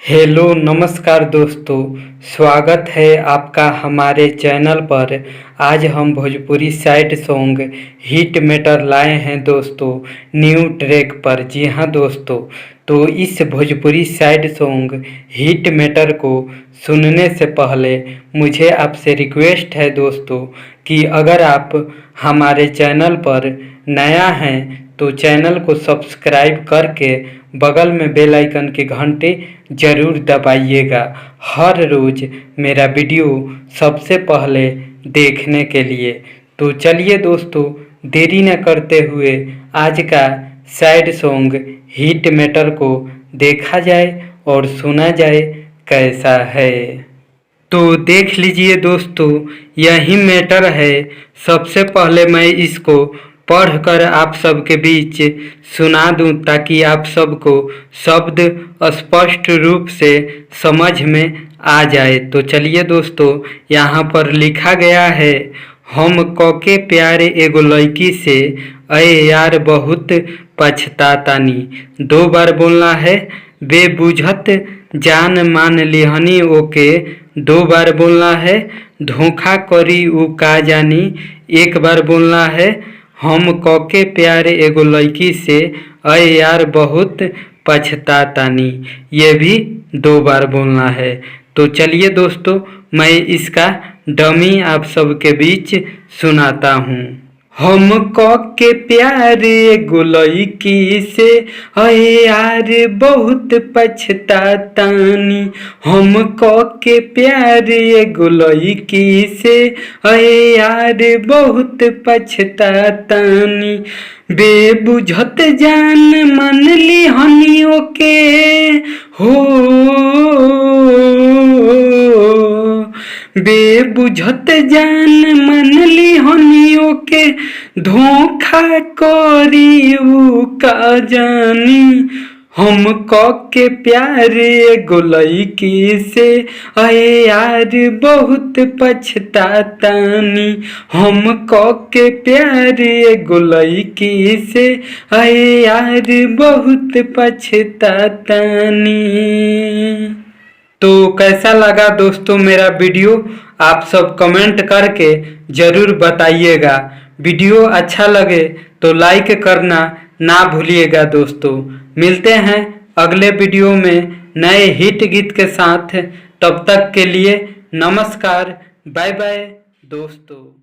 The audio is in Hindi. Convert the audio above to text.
हेलो नमस्कार दोस्तों, स्वागत है आपका हमारे चैनल पर। आज हम Bhojpuri sad song hit matter लाए हैं दोस्तों न्यू ट्रैक पर। जी हाँ दोस्तों, तो इस Bhojpuri sad song hit matter को सुनने से पहले मुझे आपसे रिक्वेस्ट है दोस्तों कि अगर आप हमारे चैनल पर नया हैं तो चैनल को सब्सक्राइब करके बगल में बेल आइकन की घंटी ज़रूर दबाइएगा हर रोज़ मेरा वीडियो सबसे पहले देखने के लिए। तो चलिए दोस्तों, देरी न करते हुए आज का सैड सॉन्ग हिट मैटर को देखा जाए और सुना जाए कैसा है। तो देख लीजिए दोस्तों, यही मैटर है। सबसे पहले मैं इसको पढ़कर आप सबके बीच सुना दूं ताकि आप सबको शब्द स्पष्ट रूप से समझ में आ जाए। तो चलिए दोस्तों, यहाँ पर लिखा गया है, हम कके प्यारे एगो लड़की से अये यार बहुत पछतातानी। 2 बार बोलना है। बेबुझत जान मान लिहनी ओके 2 बार बोलना है। धोखा करी उ का जानी 1 बार बोलना है। हम कके प्यारे एगो लड़की से अये यार बहुत पछतातानी, ये भी 2 बार बोलना है। तो चलिए दोस्तों, मैं इसका डमी आप सबके बीच सुनाता हूँ। हम कके प्यारे एगो लड़की से अये यार बहुत पछतातानी। हम कके प्यारे एगो लड़की से अये यार बहुत पछतातानी। बेबुझत जान मान ली हनी ओके हो, बेबुझत जान मन ली हनियों के धोखा करी उ का जानी। हम कके प्यारे एगो लड़की से अये यार बहुत पछतातानी। हम कके प्यारे एगो लड़की से अये यार बहुत पछतातानी। तो कैसा लगा दोस्तों मेरा वीडियो, आप सब कमेंट करके ज़रूर बताइएगा। वीडियो अच्छा लगे तो लाइक करना ना भूलिएगा दोस्तों। मिलते हैं अगले वीडियो में नए हिट गीत के साथ। तब तक के लिए नमस्कार, बाय बाय दोस्तों।